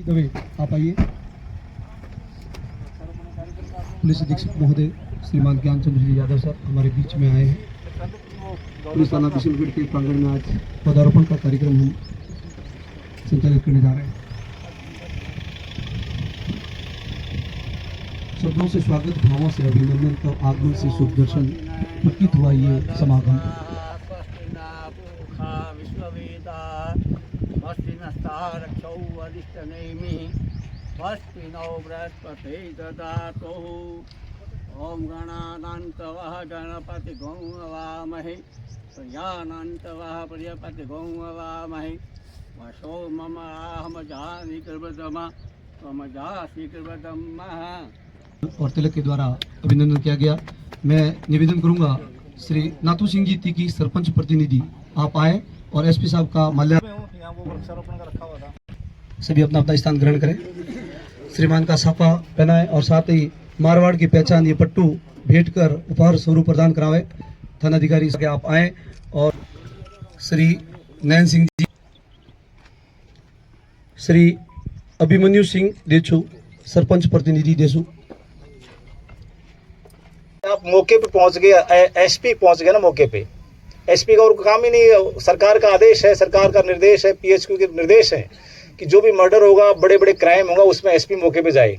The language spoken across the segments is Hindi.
दवे आप आइए। पुलिस अधीक्षक महोदय श्रीमान ज्ञानचंद्र जी यादव सर हमारे बीच में आए हैं। पुलिस थाना बिशनगढ़ के प्रांगण में आज पौधारोपण का कार्यक्रम हम संचालित करने जा रहे हैं। शब्दों से स्वागत, भावों से अभिनंदन तो आगमन से शुभ दर्शन प्रतीत हुआ ये समागम। ओम गणानान्तवः गणपति गौवामहे प्रजानान्तवः प्रजापति गौवामहे वशो मम अहम जानि कृतमा त्वम जासि कृतमः। और तिलक के द्वारा अभिनंदन किया गया। मैं निवेदन करूंगा श्री नाथू सिंह जी ती की सरपंच प्रतिनिधि आप आए और एसपी साहब का सभी अपना अपना स्थान ग्रहण करें। श्रीमान का साफा पहनाए और साथ ही मारवाड़ की पहचान ये पट्टू भेंट कर उपहार स्वरूप प्रदान करावे। थानाधिकारी से आप आए और श्री नयन सिंह जी, श्री अभिमन्यु सिंह देशु सरपंच प्रतिनिधि देशु। आप मौके पे पहुंच गए, एसपी पहुंच गए ना मौके पे। एसपी का और काम ही नहीं, सरकार का आदेश है, सरकार का निर्देश है, पीएचक्यू के निर्देश है कि जो भी मर्डर होगा, बड़े बड़े क्राइम होगा, उसमें एसपी मौके पे जाए।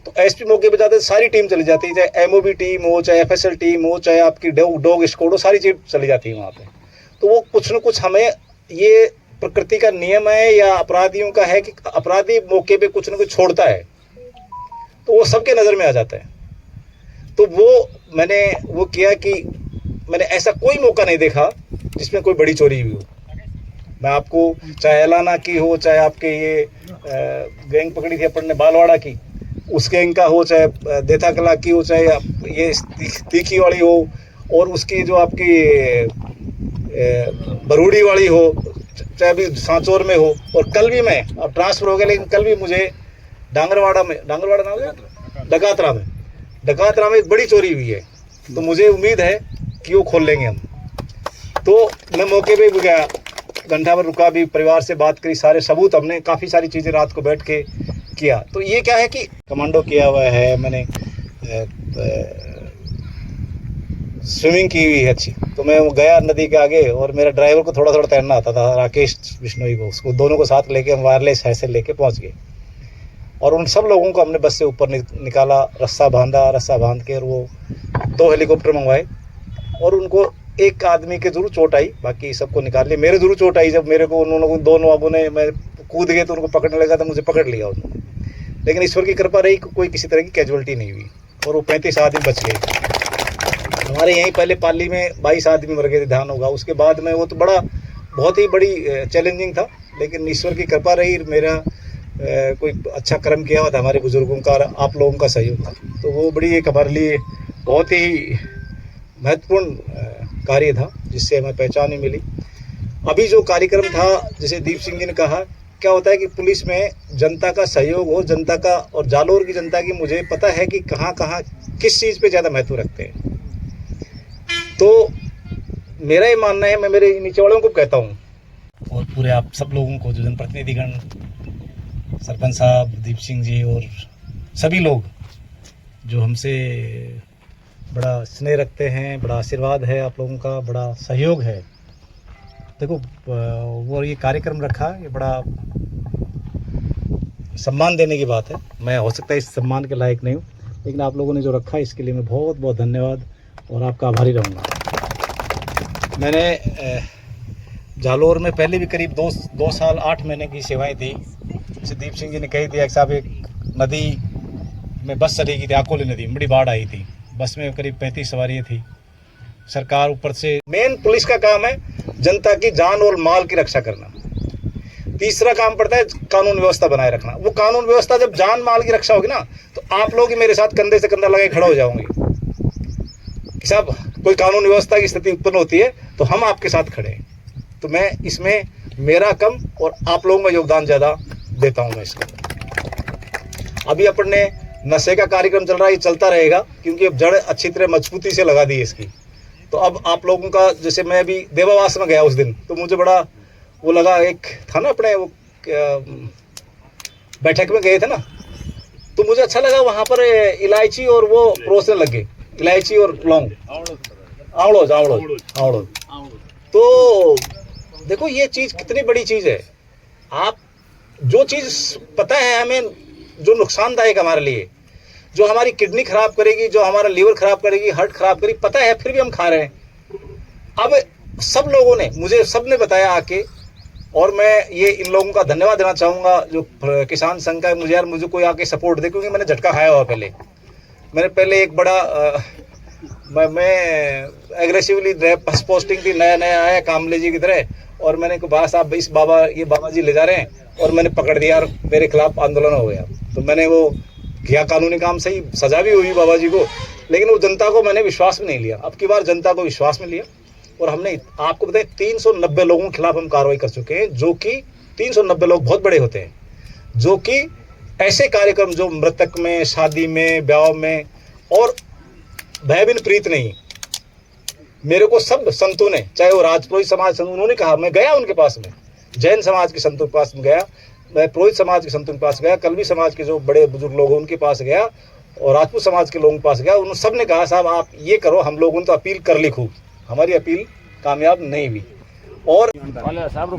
तो एसपी मौके पे जाते सारी टीम चली जाती है, चाहे एमओबी टीम हो, चाहे एफएसएल टीम हो, चाहे आपकी डॉग स्क्वाड हो, सारी चीज चली जाती है वहाँ पे। तो वो कुछ न कुछ हमें, ये प्रकृति का नियम है या अपराधियों का है कि अपराधी मौके पे कुछ न कुछ छोड़ता है, तो वो सबके नज़र में आ जाता है। तो वो मैंने वो किया कि मैंने ऐसा कोई मौका नहीं देखा जिसमें कोई बड़ी चोरी हुई हो। मैं आपको, चाहे एलाना की हो, चाहे आपके ये गैंग पकड़ी थी अपन ने बालवाड़ा की, उस गैंग का हो, चाहे देथा कला की हो, चाहे ये तीखी वाली हो, और उसकी जो आपकी बरूड़ी वाली हो, चाहे अभी सांचौर में हो, और कल भी मैं, अब ट्रांसफ़र हो गया, लेकिन कल भी मुझे डांगरवाड़ा नाम है, डकातरा में एक बड़ी चोरी हुई है। तो मुझे उम्मीद है कि वो खोल लेंगे हम। तो मैं मौके पे भी गया, घंटा भर रुका, भी परिवार से बात करी, सारे सबूत हमने, काफ़ी सारी चीज़ें रात को बैठ के किया। तो ये क्या है कि कमांडो किया हुआ है, मैंने स्विमिंग की हुई है अच्छी। तो मैं गया नदी के आगे, और मेरा ड्राइवर को थोड़ा थोड़ा तैरना आता था, राकेश बिश्नोई को, उसको दोनों को साथ लेके हम वायरलेस ऐसे लेके पहुंच गए। और उन सब लोगों को हमने बस से ऊपर निकाला, रस्सा बांध के, और वो 2 हेलीकॉप्टर मंगवाए, और उनको एक आदमी के जरूर चोट आई, बाकी सबको निकाल लिया। मेरे जरूर चोट आई, जब मेरे को उन्होंने, दोनों बाबू ने, मैं कूद गए तो उनको पकड़ने लगा, तो मुझे पकड़ लिया उन्होंने। लेकिन ईश्वर की कृपा रही, कोई किसी तरह की कैजुअलिटी नहीं हुई, और वो 35 आदमी बच गए। हमारे यहीं पहले पाली में 22 आदमी मर गए थे, ध्यान होगा। उसके बाद में वो तो बहुत ही बड़ी चैलेंजिंग था, लेकिन ईश्वर की कृपा रही, मेरा कोई अच्छा कर्म किया हुआ था हमारे बुजुर्गों का, आप लोगों का सहयोग था। तो वो बड़ी एक हमारे लिए बहुत ही महत्वपूर्ण कार्य था, जिससे हमें पहचान ही मिली। अभी जो कार्यक्रम था, जैसे दीप सिंह जी ने कहा, क्या होता है कि पुलिस में जनता का सहयोग हो, जनता का, और जालोर की जनता की मुझे पता है कि कहाँ कहाँ किस चीज़ पे ज़्यादा महत्व रखते हैं। तो मेरा ये मानना है, मैं मेरे नीचे वालों को कहता हूँ, और पूरे आप सब लोगों को, जो जनप्रतिनिधिगण, सरपंच साहब, दीप सिंह जी, और सभी लोग जो हमसे बड़ा स्नेह रखते हैं, बड़ा आशीर्वाद है आप लोगों का, बड़ा सहयोग है। देखो, वो ये कार्यक्रम रखा, ये बड़ा सम्मान देने की बात है। मैं हो सकता है इस सम्मान के लायक नहीं हूँ, लेकिन आप लोगों ने जो रखा, इसके लिए मैं बहुत बहुत धन्यवाद और आपका आभारी रहूँगा। मैंने जालोर में पहले भी करीब 2 साल 8 महीने की सेवाएं दी। जैसे दीप सिंह जी ने कही दिया कि साहब, एक नदी में बस चली गई थी, आकोली नदी में बड़ी बाढ़ आई थी, बस में करीब 35 सवारियाँ थी। सरकार ऊपर से, मेन पुलिस का काम है जनता की जान और माल की रक्षा करना। तीसरा काम पड़ता है कानून व्यवस्था बनाए रखना। वो कानून व्यवस्था, जब जान माल की रक्षा होगी ना, तो आप लोग ही मेरे साथ कंधे से कंधा लगा खड़ा हो जाओगे कि साहब, कोई कानून व्यवस्था की स्थिति उत्पन्न होती है तो हम आपके साथ खड़े हैं। तो मैं इसमें मेरा कम और आप लोगों का योगदान ज़्यादा देता हूँ मैं इसको। अभी अपन ने नशे का कार्यक्रम चल रहा है, ये चलता रहेगा, क्योंकि अब जड़ अच्छी तरह मजबूती से लगा दी है इसकी। तो अब आप लोगों का, जैसे मैं अभी देवावास में गया उस दिन, तो मुझे बड़ा वो लगा, एक था ना अपने वो बैठक में गए थे ना, तो मुझे अच्छा लगा वहाँ पर इलायची और वो परोसने लग गए, इलायची और लौंग, आवड़ोज। तो देखो ये चीज़ कितनी बड़ी चीज़ है। आप जो चीज़ पता है हमें जो नुकसानदायक हमारे लिए, जो हमारी किडनी खराब करेगी, जो हमारा लीवर खराब करेगी, हार्ट खराब करेगी, पता है फिर भी हम खा रहे हैं। अब सब लोगों ने मुझे सबने बताया आके, और मैं ये इन लोगों का धन्यवाद देना चाहूँगा जो किसान संघ का मुझे यार मुझे कोई आके सपोर्ट दे, क्योंकि मैंने झटका खाया हुआ पहले। मैंने पहले एक बड़ा मैं एग्रेसिवली पोस्टिंग थी, नया नया आया कामले जी की तरह, और मैंने कहा बस आप इस ये बाबा जी ले जा रहे हैं, और मैंने पकड़ दिया और मेरे खिलाफ आंदोलन हो गया। तो मैंने वो किया कानूनी काम, सही सजा भी हुई बाबा जी को, लेकिन वो जनता को मैंने विश्वास में नहीं लिया। अब की बार जनता को विश्वास में लिया, और हमने आपको बताया 390 लोगों के खिलाफ हम कार्रवाई कर चुके हैं, जो कि 390 लोग बहुत बड़े होते हैं, जो कि ऐसे कार्यक्रम जो मृतक में, शादी में, ब्याह में, और भय बिन प्रीत नहीं, मेरे को सब संतों ने, चाहे वो राजपुरोहित समाज संत, उन्होंने कहा, मैं गया उनके पास में, जैन समाज के संतों के पास में गया, मैं पुरोहित समाज के संतों के पास गया, कलवी समाज के जो बड़े बुजुर्ग लोग हैं उनके पास गया, और राजपूत समाज के लोगों के पास गया। उन सब ने कहा साहब आप ये करो, हम लोगों ने तो अपील कर ली खूब, हमारी अपील कामयाब नहीं हुई। और साहब